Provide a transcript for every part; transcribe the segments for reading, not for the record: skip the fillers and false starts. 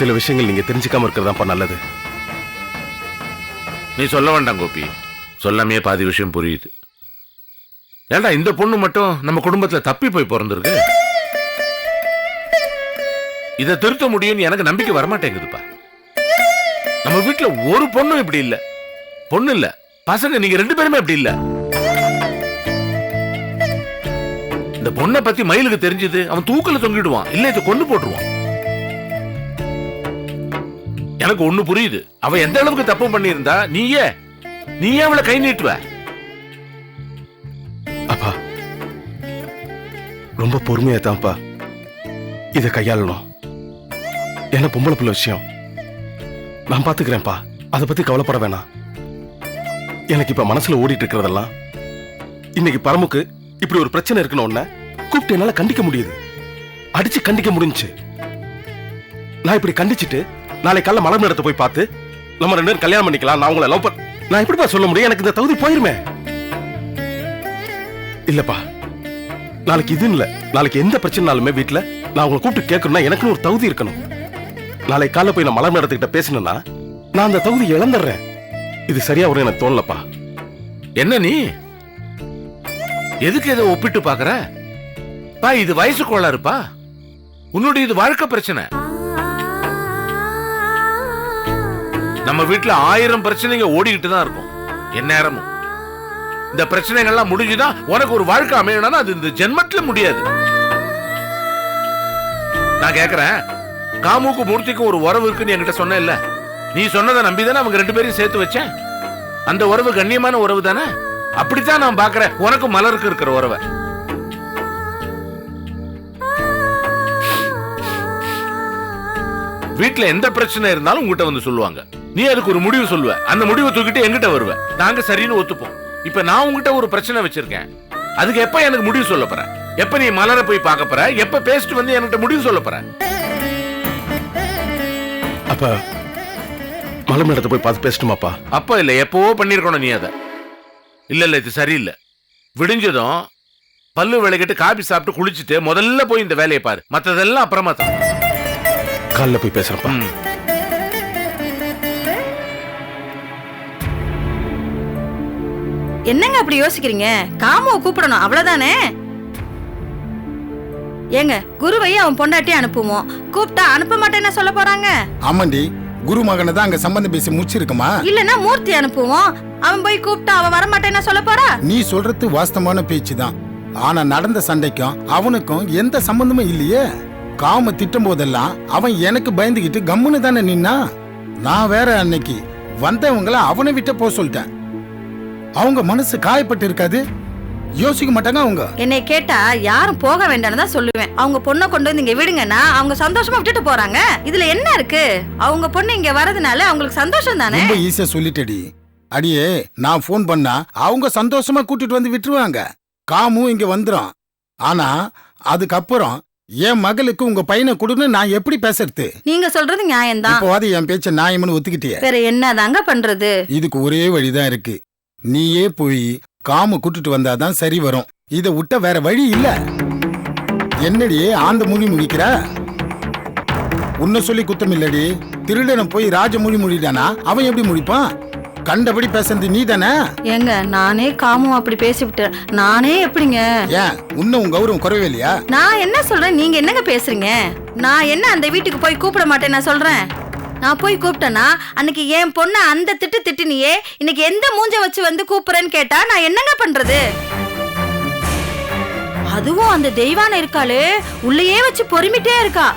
சில விஷயங்கள் நீங்க தெரிஞ்சுக்காம இருக்கிறதாப்பா நல்லது. நீ சொல்ல வேண்டாம் கோபி, சொல்லாமே பாதி விஷயம் புரியுது. ஏண்டா இந்த பொண்ணு மட்டும் நம்ம குடும்பத்துல தப்பி போய் பிறந்திருக்கு. இதை திருத்த முடியும்னு எனக்கு நம்பிக்கை வரமாட்டேங்குதுப்பா. நம்ம வீட்டுல ஒரு பொண்ணும் இப்படி இல்ல. பொண்ணு இல்ல, பசங்க நீங்க 2 பேருமே அப்படி இல்ல. இந்த பொண்ணை பத்தி மயிலுக்கு தெரிஞ்சது அவன் தூக்கல தொங்கிடுவான், இல்ல இதை கொண்டு போட்டுருவான். எனக்கு ஒண்ணு புரியுது, அவ எந்த அளவுக்கு தப்பு பண்ணியிருந்தா நீயே அவளை கை நீட்டுவ. அப்பா ரொம்ப பொறுமையா தான்ப்பா இதை கையாளணும். என்ன பொம்பளை பிள்ளை விஷயம் நான் பாத்துக்கிறேன்ப்பா, அதை பத்தி கவலைப்பட வேணாம். எனக்கு இப்ப மனசுல ஓடிட்டு இருக்கிறதெல்லாம் இன்னைக்கு பரமுக்கு இப்படி ஒரு பிரச்சனை இருக்குன்னு கூப்பிட்டு என்னால கண்டிக்க முடியுது, அடிச்சு கண்டிக்க முடிஞ்சுச்சு. நான் இப்படி கண்டிச்சுட்டு நாளை காலைல மலம் இடத்தை போய் பார்த்து நம்ம 2 பேரும் கல்யாணம் பண்ணிக்கலாம், நான் உங்களை லவ் பண்ண நான் எப்படிப்பா சொல்ல முடியும்? எனக்கு இந்த தகுதி போயிருமே. இல்லப்பா, நாளைக்கு இது இல்ல, நாளைக்கு எந்த பிரச்சனைனாலுமே வீட்டுல நான் உங்களை கூப்பிட்டு கேட்கணும்னா எனக்குன்னு ஒரு தகுதி இருக்கணும். நாளை காலைல போய் நான் மலம் இடத்துக்கிட்ட பேசணும்னா நான் அந்த தகுதி இழந்துடுறேன். இது சரியா வரும் எனக்கு தோணலப்பா. என்ன நீ எதுக்கு இதை ஒப்பிட்டு பாக்குற? பா இது வயசு கோளாறுப்பா, உன்னுடைய இது வாழ்க்கை பிரச்சனை. நம்ம வீட்டுல 1000 பிரச்சனைங்க ஓடிக்கிட்டு தான் இருக்கும் எந்நேரமும். இந்த பிரச்சனைகள்லாம் முடிஞ்சுதான் உனக்கு ஒரு வாழ்க்கை அமையணும்னா அது இந்த ஜென்மத்துல முடியாது. நான் கேக்குறேன், காமுக்கு மூர்த்திக்கும் ஒரு உறவு இருக்குன்னு என்கிட்ட சொன்ன இல்ல? நீ சொன்னதை நம்பிதானே அவங்க 2 பேரையும் சேர்த்து வச்சேன். அந்த உறவு கண்ணியமான உறவு தானே? அப்படித்தான் நான் பாக்குறேன் உனக்கு மலருக்கு இருக்கிற உறவை. வீட்டுல எந்த பிரச்சனை இருந்தாலும் உங்ககிட்ட வந்து சொல்லுவாங்க, நீ அதுக்கு ஒரு முடிவு சொல்லுவ, அந்த முடிவை தூக்கிட்டு எங்கிட்ட வருவ, நாங்க சரின்னு ஒத்துப்போம். இப்ப நான் உங்ககிட்ட ஒரு பிரச்சனை வச்சிருக்கேன், அதுக்கு எப்ப எனக்கு முடிவு சொல்ல போற? எப்ப நீ மலரை போய் பார்க்க போற? எப்ப பேசிட்டு வந்து என்கிட்ட முடிவு சொல்ல போற? அப்ப மலம் இடத்தை போய் பார்த்து பேசட்டுமாப்பா? அப்ப இல்ல, எப்பவோ பண்ணிருக்கணும் நீ அதை. இல்ல இது சரியில்லை. விடிஞ்சதும் பல்லு விளக்கிட்டு காபி சாப்பிட்டு குளிச்சுட்டு முதல்ல போய் இந்த வேலையை பாரு, மத்ததெல்லாம் அப்புறமா தான். காலைல போய் பேசுறப்பா. என்னங்க அப்படி யோசிக்கிறீங்க? காமுவை கூப்பிடணும் அவ்வளவுதானே. ஏங்க குருவையே அவன் பொண்டாட்டி அனுப்புவோம், கூப்பிட்டா அனுப்ப மாட்டேன்னு சொல்ல போறாங்க? ஆமாண்டி, குரு மகனை தான் அங்க சம்பந்தம் பேசி முடிச்சிருக்குமா? இல்லன்னா மூர்த்தி அனுப்புவோம், அவன் போய் கூப்பிட்டா அவன் வர மாட்டேன்னு சொல்ல போறா? நீ சொல்றது வாஸ்தவமான பேச்சு தான். ஆனா நடந்த சண்டைக்கும் அவனுக்கும் எந்த சம்பந்தமும் இல்லையே. காம திட்டும் போதெல்லாம் அவன் எனக்கு பயந்துகிட்டு கம்முன்னு தானே நின்னா. நான் வேற அன்னைக்கு வந்தவங்கள அவனை விட்டு போக சொல்லிட்டேன். அவங்க மனசு காயப்பட்டு இருக்காது, யோசிக்க மாட்டாங்க அவங்க. என்னை கேட்டா யாரும் போக வேண்டாம்னு தான் சொல்லுவேன். அவங்க பொண்ணை கொண்டு வந்து இங்க விடுங்கன்னா அவங்க சந்தோஷமா விட்டுட்டு போறாங்க. இதுல என்ன இருக்கு? அவங்க பொண்ணு இங்க வரதுனால அவங்களுக்கு சந்தோஷம் தானே. ரொம்ப ஈஸியா சொல்லிட்டடி. அடியே, நான் போன் பண்ணா அவங்க சந்தோஷமா கூட்டிட்டு வந்து விட்டுருவாங்க, காமு இங்க வந்துரும். ஆனா அதுக்கப்புறம் என் மகளுக்கு உங்க பையனை கொடுன்னு நான் எப்படி பேசுறது? நீங்க சொல்றது நியாயம்தான். இப்போவாது என் பேச்ச நியாயம்னு ஒத்துக்கிட்டியே. வேற என்னதாங்க பண்றது? இதுக்கு ஒரே வழிதான் இருக்கு. நீயே போய் காமு கூட்டிட்டு வந்தாதான் சரி வரும். இத விட்ட வேற வழி இல்ல. என்னடி ஆந்த மொழி முடிக்கிற? உன்ன சொல்லி குத்தம் இல்லடி. திருடனை போய் ராஜ மொழி முடிடானா அவன் எப்படி முடிப்பான்? கண்டபடி பேசுறது நீ தானே. ஏங்க நானே காமு அப்படி பேசிவிட்டேன், நானே எப்படிங்க? ஏன் உன்ன உன் கௌரவம் குறைவே இல்லையா? நான் என்ன சொல்றேன், நீங்க என்னங்க பேசுறீங்க? நான் என்ன அந்த வீட்டுக்கு போய் கூப்பிட மாட்டேன் நான் சொல்றேன்? நான் போய் கூப்பிட்டேன்னா அன்னைக்கு என் பொண்ணு அந்த திட்டினியே இன்னைக்கு எந்த மூஞ்ச வச்சு வந்து கூப்பிடுறேன்னு கேட்டா நான் என்னங்க பண்றது? அதுவும் அந்த தெய்வான இருக்காளே, உள்ளேயே வச்சு பொறுமிட்டே இருக்கா.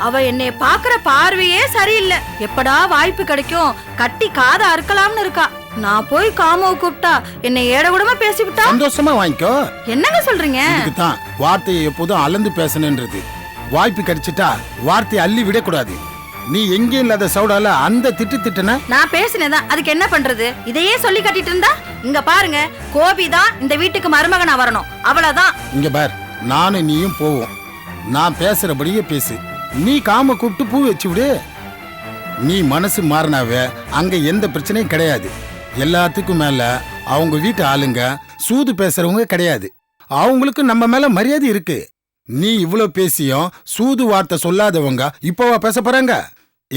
அவ என்னை பாக்குற பார்வையே சரியில்லை. எப்படா வாய்ப்பு கிடைக்கும் கட்டி காத அறுக்கலாம்னு இருக்கா. நான் போய் காமாவை கூப்பிட்டா என்னை ஏட கூடமா பேசிவிட்டா. சந்தோஷமா வாங்கிக்கோ. என்னங்க சொல்றீங்க? இதுக்குதான் வார்த்தையை எப்போதும் அளந்து பேசணுன்றது. வாய்ப்பு கிடைச்சிட்டா வார்த்தையை அள்ளி விடக்கூடாது. நீ எங்கே இல்லாத சவுடால அந்த திட்டுன. நான் பேசினேதான், அதுக்கு என்ன பண்றது? இதையே சொல்லி கட்டிட்டு இருந்தா இங்க பாருங்க, கோபி தான் இந்த வீட்டுக்கு மருமகனா வரணும், அவ்வளவுதான். இங்க பார், நானும் நீயும் போவோம். நான் பேசுறபடியே பேசு. நீ காம கூப்பிட்டு பூ வச்சு விடு. நீ மனசு மாறினாவே அங்க எந்த பிரச்சனையும் கிடையாது. எல்லாத்துக்கும் மேல அவங்க வீட்டு ஆளுங்க சூது பேசுறவங்க கிடையாது. அவங்களுக்கு நம்ம மேல மரியாதை இருக்கு. நீ இவ்வளவு பேசியும் சூது வார்த்தை சொல்லாதவங்க இப்பவா பேச போறாங்க?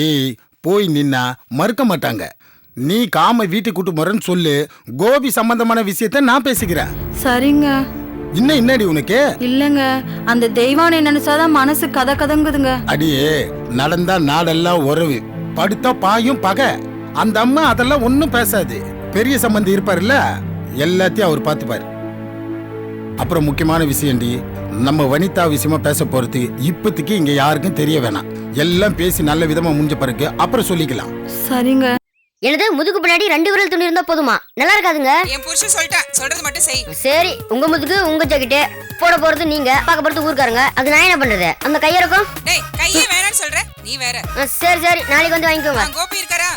ஏய் போய் நின்னா மறுக்க மாட்டாங்க. நீ காம வீட்டுக்கு கூட்டு போறேன்னு சொல்லு. கோபி சம்பந்தமான விஷயத்த நான் பேசிக்கிறேன். சரிங்க. இன்னும் என்னடி உனக்கு? இல்லங்க, அந்த தெய்வானை நினைச்சாதான் மனசு கதை கதங்குதுங்க. அடியே நடந்தா நாடெல்லாம் உறவு, படுத்தா பாயும் பகை. அந்த அம்மா அதெல்லாம் ஒன்னும் பேசாது. பெரிய சம்பந்தி இருப்பாருல்ல, எல்லாத்தையும் அவர் பார்த்துப்பாரு. அப்புறம் முக்கியமான விஷயம்டி, நம்ம வனிதா விஷயமா பேச போறது இப்போதைக்கு இங்க யாருக்கும் தெரிய வேணாம். எல்லாம் பேசி நல்ல விதமா முடிஞ்ச பிறகு அப்புறம் சொல்லிக்கலாம். சரிங்க. எனது முதுகு பின்னாடி 2 விரல் துணி இருந்தா போதுமா? நல்லா இருக்காதுங்க. என் புருஷன் சொல்லிட்டான், சொல்றது மட்டும் செய். சரி, உங்க முதுகு உங்க ஜாக்கெட்டு, போட போறது நீங்க, பார்க்க போறது ஊர்க்காரங்க. அது நான் என்ன பண்றது? அந்த கையறக்கும். டேய், கையே வேணாம்னு சொல்ற, நீ வேற. சரி சரி, நாளைக்கு வந்து வாங்கிக்கோங்க. கோபி இருக்காரா?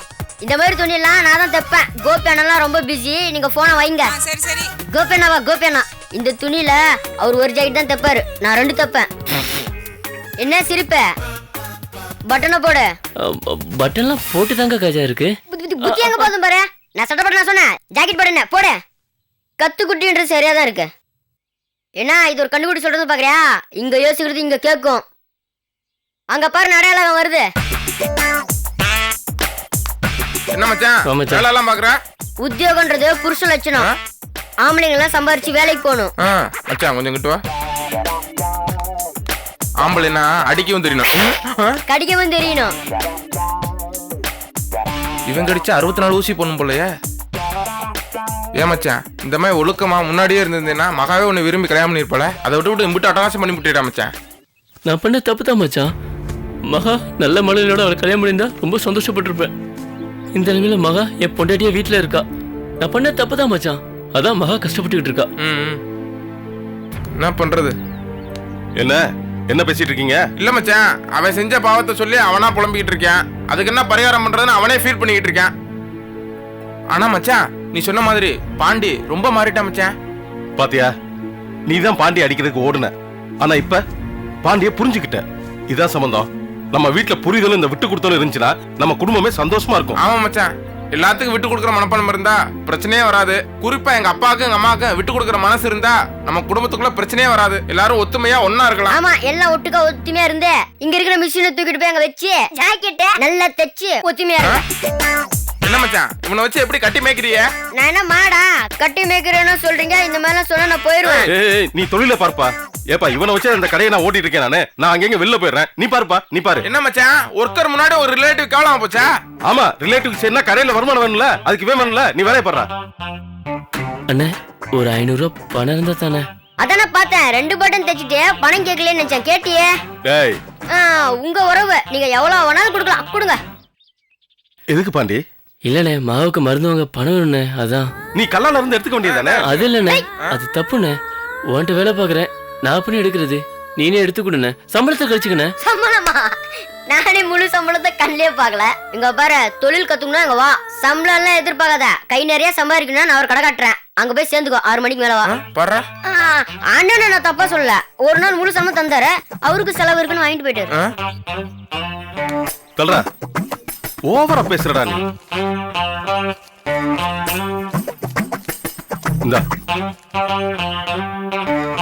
இந்த மாதிரி துணி எல்லாம் நான் தான் தைப்பேன். கோபி அண்ணெல்லாம் ரொம்ப பிஸி, நீங்க போனை வைங்க. சரி சரி. கோபி அண்ணா, இந்த துணியில அவர் ஒரு ஜாக்கெட் தான் தைப்பாரு, நான் 2 தைப்பேன். என்ன சிரிப்ப? பட்டனை போடு. பட்டன்லாம் போட்டு தாங்க கஜா இருக்கு. புத்தி எங்க போதும் பாரு. நான் சட்டப்பட்டு நான் சொன்னேன், ஜாக்கெட் போடுன போடு. கத்து குட்டின்றது சரியா தான் இருக்கு. என்ன இது ஒரு கண்டுபிடி சொல்றது பாக்குறியா? இங்க யோசிக்கிறது இங்க கேட்கும். அங்க பாரு அடையாளம் வருது. என்ன மச்சான் வேலை எல்லாம் பாக்குற? உத்தியோகன்றது புருஷ லட்சணம். ஆம்பளைங்க எல்லாம் சம்பாரிச்சு வேலைக்கு போகணும். மச்சான் கொஞ்சம் கிட்ட வா. ஆம்பளைனா அடிக்கவும் தெரியணும், கடிக்கவும் தெரியணும். இவன் கடிச்சா 64 ஊசி போடணும் போலயே. ஏன் மச்சான் இந்த மாதிரி ஒழுக்கமா முன்னாடியே இருந்திருந்தேன்னா மகாவே உன்னை விரும்பி கல்யாணம் பண்ணிருப்பல. அதை விட்டு இம்பிட்டு அட்டகாசம் பண்ணி விட்டுட்டா மச்சான். நான் பண்ண தப்பு தான் மச்சான். மகா நல்ல மழையோட அவளை கல்யாணம் பண்ணியிருந்தா ரொம்ப சந்தோஷப்பட்டிருப்பேன். இந்த நிலைமையில மகா என் பொண்டாட்டியா வீட்டுல இருக்கா. நான் பண்ண தப்பு தான் மச்சான். அதான் மகா கஷ்டப்பட்டுக்கிட்டு இருக்கா. என்ன பண்றது? என்ன பேசிட்டு இருக்கீங்க? இல்ல மச்சான், அவன் செஞ்ச பாவத்தை சொல்லி அவனா புலம்பிக்கிட்டு இருக்கான். அதுக்கு என்ன பரிகாரம் பண்றதுன்னு அவனே ஃபீல் பண்ணிக்கிட்டு இருக்கான். ஆனா மச்சான் நீ சொன்ன மாதிரி பாண்டி ரொம்ப மாறிட்டான் மச்சான். பாத்தியா, நீ தான் பாண்டி அடிக்கிறதுக்கு ஓடுன. ஆனா இப்ப பாண்டிய புரிஞ்சுக்கிட்ட. இதான் சம்பந்தம். நம்ம வீட்டுல புரிதலும் இந்த விட்டு கொடுத்தலும் இருந்துச்சுன்னா நம்ம குடும்பமே சந்தோஷமா இருக்கும். ஆமா மச்சான், எல்லாத்துக்கும் விட்டு கொடுக்குற மனப்பான்மை இருந்தா பிரச்சனையே வராது. குறிப்பா எங்க அப்பாவுக்கு எங்க அம்மாவுக்கு விட்டு கொடுக்குற மனசு இருந்தா நம்ம குடும்பத்துக்குள்ள பிரச்சனையே வராது. எல்லாரும் ஒத்துமையா ஒன்னா இருக்கலாம். ஆமா, எல்லாம் ஒட்டுக்கா ஒத்துமையா இருந்து இங்க இருக்கிற மிஷினை தூக்கிட்டு போய் அங்க வச்சு ஜாக்கெட் நல்லா தைச்சு ஒத்துமையா இருக்கு. என்ன மச்சான் இவனை வச்சு எப்படி கட்டி மேய்க்கிறிய? நான் என்ன மாடா கட்டி மேய்க்கிறேன்னு சொல்றீங்க? இந்த மாதிரி சொன்னா நான் போயிருவேன். நீ தொழில பார்ப்பா. ஏப்பா இவனை வச்சு அந்த கடையை நான் ஓட்டிட்டு இருக்கேன். நான் அங்கங்க வெளில போயிடுறேன். நீ பாருப்பா, நீ பாரு. என்ன மச்சான் ஒர்க்கர் முன்னாடி ஒரு ரிலேட்டிவ் கேவலமா போச்சா? ஆமா, ரிலேட்டிவ் சேர்னா கடையில வருமானம் வேணும்ல, அதுக்கு வேணும்ல. நீ வேலைய பாரு. அண்ணே ஒரு 500 ரூபாய் பணம் இருந்தா தானே? அதானே பார்த்தேன், 2 பட்டன் தைச்சிட்டு பணம் கேட்கலன்னு நினைச்சேன். கேட்டியே? டேய், உங்க உறவு, நீங்க எவ்வளவு வேணாலும் கொடுக்கலாம், கொடுங்க. எதுக்கு பாண்டி? இல்லண்ணே, மாவுக்கு மருந்து வாங்க பணம் வேணுண்ணே. அதான். நீ கல்லால இருந்து எடுத்துக்க வேண்டியதானே? அது இல்லண்ணே, அது தப்புண்ணே. உன்கிட்ட வேலை பாக்குறேன், நான் பண்ணி எடுக்கிறது நீனே எடுத்துக்கொடுண்ணே. சம்பளத்தை கழிச்சுக்கண்ணே. சம்பளமா? நானே முழு சம்பளத்தை கண்ணிலே பாக்கல. இங்க பாரு, தொழில் கத்துக்கணும் இங்க வா. சம்பளம் எல்லாம் எதிர்பார்க்காத, கை நிறைய சம்பாதிக்கணும். நான் ஒரு கடை காட்டுறேன், அங்க போய் சேர்ந்துக்கோ. 6 மணிக்கு மேல வா. பாரு அண்ணன் நான் தப்பா சொல்லல. ஒரு நாள் முழு சம்பளம் தந்தாரு, அவருக்கு செலவு இருக்குன்னு வாங்கிட்டு போயிட்டாரு. சொல்றா, ஓவரா பேசுறடா நீ. இந்தா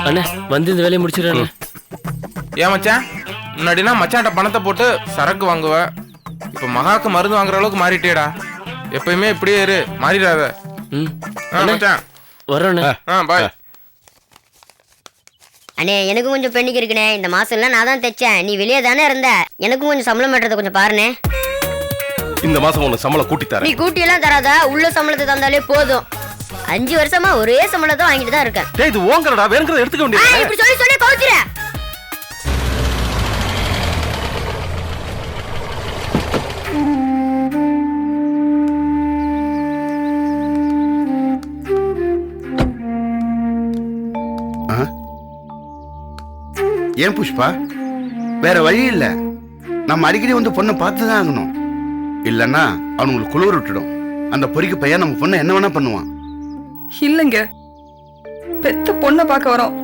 அண்ணே வந்து இந்த வேலையை முடிச்சிடறானே. ஏன் மச்சான் முன்னாடினா மச்சான்ட்ட பணத்தை போட்டு சரக்கு வாங்குவ, இப்ப மகாக்கு மருந்து வாங்குற அளவுக்கு மாறிட்டேடா. எப்பயுமே இப்படியே இரு, மாறிடாத. மச்சான் வர்றேண்ணே. பாய். அண்ணே எனக்கும் கொஞ்சம் பெண்ணிக்கு இருக்குண்ணே. இந்த மாசம் எல்லாம் நான் தான் தைச்சேன், நீ வெளியே தானே இருந்த. எனக்கும் கொஞ்சம் சம்பளம் பண்றதை கொஞ்சம் பாருண்ணே. இந்த மாசம் உனக்கு சம்பளம் கூட்டி தரேன். நீ கூட்டி எல்லாம் தராத, உள்ள சம்பளத்தை தந்தாலே போதும். 5 வருஷமா ஒரே சம்பளத்தை வாங்கிட்டு தான் இருக்கேன். டேய் இது ஓங்கறடா, வேறங்கறத எடுத்துக்க வேண்டியது. இப்படி சொல்லி சொல்லி கவுத்துற. ஏன் புஷ்பா, வேற வழி இல்ல. நம்ம அடிக்கடி வந்து பொண்ணை பார்த்துதான் ஆகணும். இல்லன்னா அவனுங்களுக்கு குளிர் விட்டுடும். அந்த பொறிக்கு பையன் நம்ம பொண்ணை என்ன வேணா பண்ணுவான். இல்லைங்க, பெத்த பொண்ணை பார்க்க வரோம்,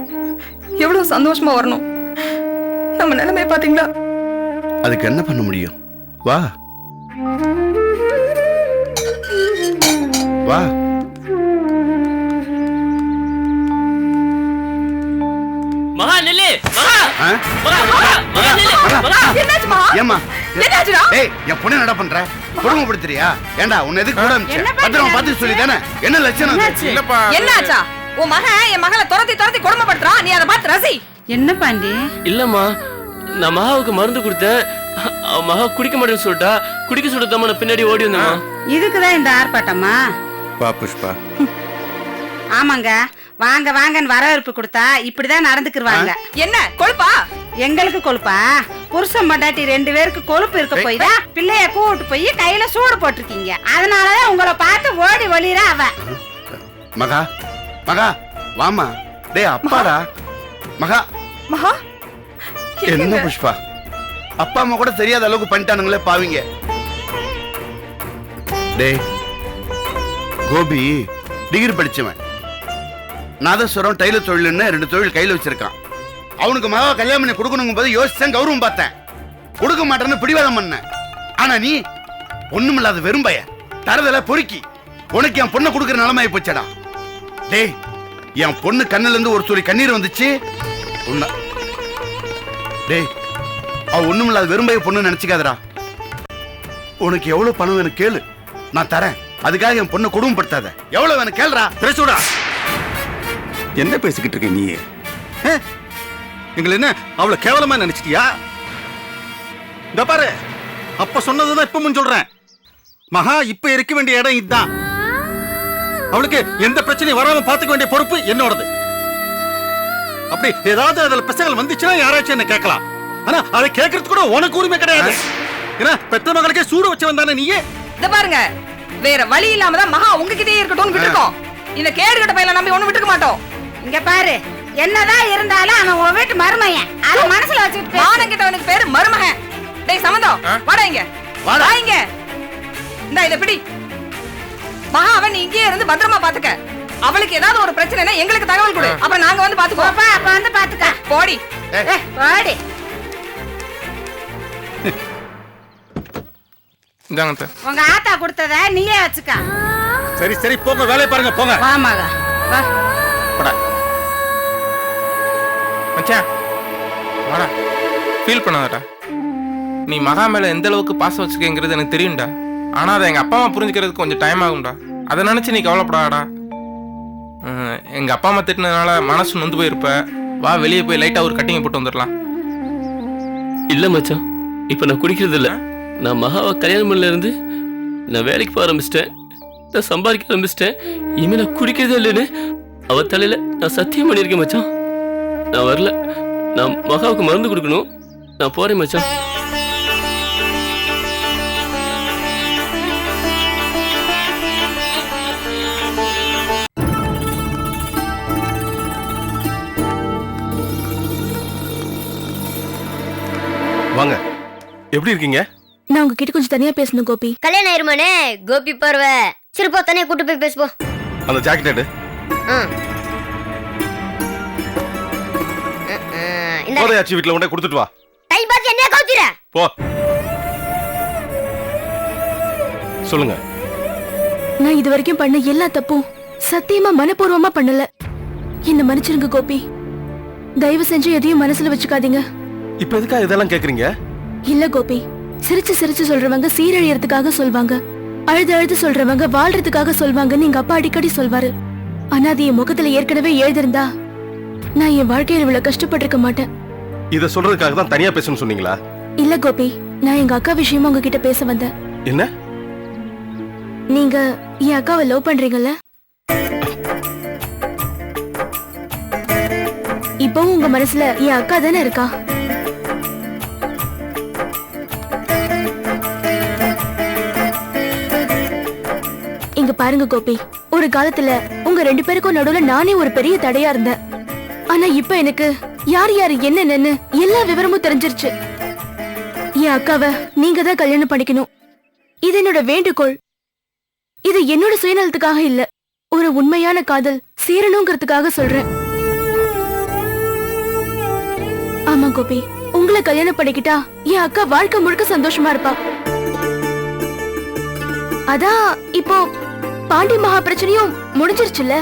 எவ்வளவு சந்தோஷமா வரணும். நம்ம நிலைமையை பாத்தீங்களா? அதுக்கு என்ன பண்ண முடியும்? வா வா. மகா நில்லு. மகா மகா மகா நில்லு. என்னாச்சு மகா? ஏமா என்னாச்சுடா? டேய் என் பொண்ணு நட பண்ற கொடுமைப்படுத்துறியா? ஏண்டா உன்னை எதுக்கு கூட அனுப்பிச்சேன்? பத்திரமா பார்த்து சொல்லி தானே என்ன லட்சணம்? இல்லப்பா என்னாச்சா? உன் மகன் என் மகளை துரத்தி கொடுமைப்படுத்துறான். நீ அதை பார்த்து ரசி. என்ன பாண்டி? இல்லம்மா, நான் மகாவுக்கு மருந்து கொடுத்தேன். அவ மகா குடிக்க மாட்டேன்னு சொல்லிட்டா. குடிக்க சொல்லிட்டாமா, நான் பின்னாடி ஓடி வந்தேம்மா. இதுக்குதான் இந்த ஆர்ப்பாட்டமா? பா புஷ்பா, ஆமாங்க, வாங்க வாங்கன்னு வரவேற்பு கொடுத்தா இப்படிதான் நடந்துக்குவாங்க. என்ன கொழுப்பா? எங்களுக்கு கொழுப்பா? புருஷன் மண்டாட்டி 2 பேருக்கு கொழுப்பு இருக்க போய் தான் பிள்ளைய கூட்டு போய் கையில சூடு போட்டிருக்கீங்க. அதனாலதான் உங்களை பார்த்து ஓடி ஒளிர அவ. மகா மகா வாமா. டேய் அப்பாடா. மகா மகா என்ன புஷ்பா, அப்பா அம்மா கூட தெரியாத அளவுக்கு பண்ணிட்டானுங்களே பாவிங்க. டேய் கோபி டிகிரி படிச்சவன், நாதஸ்வரம் டைலர் தொழில்னு 2 தொழில் கையில வச்சிருக்கான். அவனுக்கு மகா கல்யாணம் பண்ணி கொடுக்கணுங்கும் போது யோசிச்சேன், கௌரவம் பார்த்தேன். கொடுக்க மாட்டேன்னு பிடிவாதம் பண்ணேன். ஆனா நீ ஒண்ணுமில்லாத வெறும் பைய தரதல பொறுக்கி உனக்கு என் பொண்ணை கொடுக்குற நிலைமை போச்சடா. டேய் என் பொண்ணு கண்ணுல இருந்து ஒரு துளி கண்ணீர் வந்துச்சு. உன்ன டேய் அவ ஒண்ணுமில்லாத வெறும்பைய பொண்ணு நினைச்சுக்காதடா. உனக்கு எவ்வளவு பணம் வேணும் கேளு, நான் தரேன். அதுக்காக என் பொண்ணை கொடுமைப்படுத்தாத. எவ்வளவு வேணும் கேளுடா. திரசூடா, என்ன பேசிக்கிட்டு இருக்க நீ? எங்களை என்ன அவ்வளவு கேவலமா நினைச்சிட்டியா? இந்த பாரு, அப்ப சொன்னதுதான் இப்ப சொல்றேன். மகா இப்ப இருக்க வேண்டிய இடம் இதுதான். அவளுக்கு எந்த பிரச்சனையும் வராம பாத்துக்க வேண்டிய பொறுப்பு என்னோடது. அப்படி ஏதாவது அதுல பிரச்சனைகள் வந்துச்சுன்னா யாராச்சும் என்ன கேட்கலாம். ஆனா அதை கேட்கறது கூட உனக்கு உரிமை கிடையாது. ஏன்னா பெத்த மகளுக்கே சூடு வச்சு வந்தானே நீயே. இத பாருங்க, வேற வழி இல்லாம தான் மகா உங்ககிட்டயே இருக்கட்டும்னு விட்டுருக்கோம். இந்த கேடுகட்ட பையல நம்பி ஒண்ணு விட்டுக்க மாட்டோம். இங்க பாரு, என்னதான் இருந்தாலும் அவன் உன் வீட்டு மருமையன். அத மனசுல வச்சுக்கிட்டு மானம் கிட்டவனுக்கு பேரு மருமகன். டேய் சம்பந்தம், வாடா இங்க. வாடா இங்க. இந்த இத பிடி. மகா அவன் இங்கேயே இருந்து பத்திரமா பாத்துக்க. அவளுக்கு ஏதாவது ஒரு பிரச்சனைனா எங்களுக்கு தகவல் கொடு. அப்புறம் நாங்க வந்து பாத்துக்குவோம். அப்ப வந்து பாத்துக்க. போடி. போடி. இந்தாங்க உங்க ஆத்தா கொடுத்தத நீயே வச்சுக்க. சரி சரி போங்க, வேலையை பாருங்க போங்க. வா மகா வா. மச்சான் வாடா, ஃபீல் பண்ணாதடா. நீ மகா மேல எந்த அளவுக்கு பாசம் வச்சுக்கங்கிறது எனக்கு தெரியும்டா. ஆனா அதை எங்க அப்பா அம்மா புரிஞ்சுக்கிறதுக்கு கொஞ்சம் டைம் ஆகும்டா. அதை நினைச்சு நீ கவலைப்படாடா. எங்க அப்பா அம்மா திட்டினதுனால மனசு நொந்து போயிருப்ப. வா வெளியே போய் லைட்டா ஒரு கட்டிங் போட்டு வந்துடலாம். இல்ல மச்சான், இப்ப நான் குடிக்கிறது இல்ல. நான் மகாவை கல்யாணம் பண்ணல இருந்து நான் வேலைக்கு போக ஆரம்பிச்சிட்டேன். நான் சம்பாதிக்க ஆரம்பிச்சிட்டேன். இனிமே நான் குடிக்கிறதே இல்லைன்னு அவ தலையில நான் சத்தியம் பண்ணியிருக்கேன் மச்சான். நான் வரல. நான் மகாவுக்கு மருந்து கொடுக்கணும். நான் போறேன் மச்சான். வாங்க, எப்படி இருக்கீங்க? நான் உங்ககிட்ட கொஞ்சம் தனியா பேசணும் கோபி. கல்யாணம் ஆயிருமானே கோபி பார்வ. சரிப்பா, தனியா கூட்டு போய் பேசுவோம். அந்த ஜாக்கெட் எடு. கோதையாச்சி வீட்டுல கொண்டே கொடுத்துட்டு வா. டைம் பார்த்து என்ன கவுத்திர போ. சொல்லுங்க. நான் இது வரைக்கும் பண்ண எல்லா தப்பும் சத்தியமா மனப்பூர்வமா பண்ணல. என்ன மன்னிச்சிருங்க கோபி. தயவு செஞ்சு எதையும் மனசுல வச்சுக்காதீங்க. இப்ப எதுக்கா இதெல்லாம் கேக்குறீங்க? இல்ல கோபி, சிரிச்சு சிரிச்சு சொல்றவங்க சீரழியறதுக்காக சொல்வாங்க, அழுது அழுது சொல்றவங்க வாழ்றதுக்காக சொல்வாங்கன்னு எங்க அப்பா அடிக்கடி சொல்வாரு. ஆனா அது என் முகத்துல ஏற்கனவே எழுதிருந்தா நான் என் வாழ்க்கையில இவ்வளவு கஷ்டப்பட்டிருக்க மாட்டேன். இத சொல்றதுக்காக தான் தனியா பேசணும்னு சொன்னீங்களா? இல்ல கோபி, நான் எங்க அக்கா விஷயமா உங்ககிட்ட பேச வந்தேன். என்ன? நீங்க என் அக்காவை லவ் பண்றீங்கல்ல? இப்பவும் உங்க மனசுல என் அக்கா தானே இருக்கா? இங்க பாருங்க கோபி, ஒரு காலத்துல உங்க 2 பேருக்கும் நடுவுல நானே ஒரு பெரிய தடையா இருந்தேன். ஆனா இப்ப எனக்கு யார் யாரு என்னன்னு எல்லா விவரமும் தெரிஞ்சிருச்சு. என் அக்காவை நீங்க தான் கல்யாணம் பண்ணிக்கணும். இது என்னோட வேண்டுகோள். இது என்னோட சுயநலத்துக்காக இல்ல, ஒரு உண்மையான காதல் சேரணுங்கிறதுக்காக சொல்றேன். ஆமா கோபி, உங்களை கல்யாணம் பண்ணிக்கிட்டா என் அக்கா வாழ்க்கை முழுக்க சந்தோஷமா இருப்பா. அதான் இப்போ பாண்டி மகா பிரச்சனையும் முடிஞ்சிருச்சுல்ல.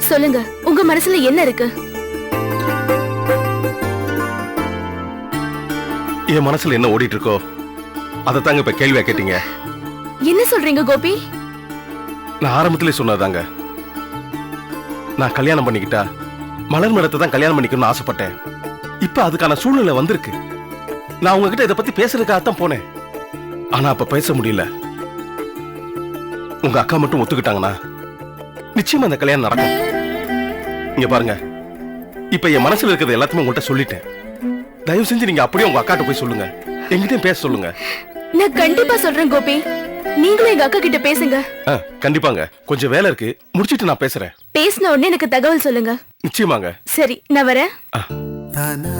சொல்லுங்க, உங்க மனசுல என்ன இருக்கு? என் மனசுல என்ன ஓடிட்டு இருக்கோ அதை தாங்க இப்ப கேள்வியா கேட்டீங்க. என்ன சொல்றீங்க கோபி? நான் ஆரம்பத்திலே சொன்னதாங்க. நான் கல்யாணம் பண்ணிக்கிட்டா மலர் மேடத்தை தான் கல்யாணம் பண்ணிக்கணும்னு ஆசைப்பட்டேன். இப்ப அதுக்கான சூழ்நிலை வந்திருக்கு. நான் உங்ககிட்ட இதை பத்தி பேசுறதுக்காகத்தான் போனேன். ஆனா அப்ப பேச முடியல. உங்க அக்கா மட்டும் ஒத்துக்கிட்டாங்கன்னா நிச்சயமா அந்த கல்யாணம் நடக்கும். இங்க பாருங்க, இப்ப என் மனசுல இருக்கிறது எல்லாத்தையுமே உங்கள்கிட்ட சொல்லிட்டேன். தயவு செஞ்சு நீங்க அப்படியே உங்க அக்காட்ட போய் சொல்லுங்க, எங்கிட்டயும் பேச சொல்லுங்க. நான் கண்டிப்பா சொல்றேன் கோபி. நீங்களும் எங்க அக்கா கிட்ட பேசுங்க. கண்டிப்பாங்க. கொஞ்சம் வேலை இருக்கு, முடிச்சிட்டு நான் பேசுறேன். பேசின உடனே எனக்கு தகவல் சொல்லுங்க. நிச்சயமாங்க. சரி, நான் வரேன். தானா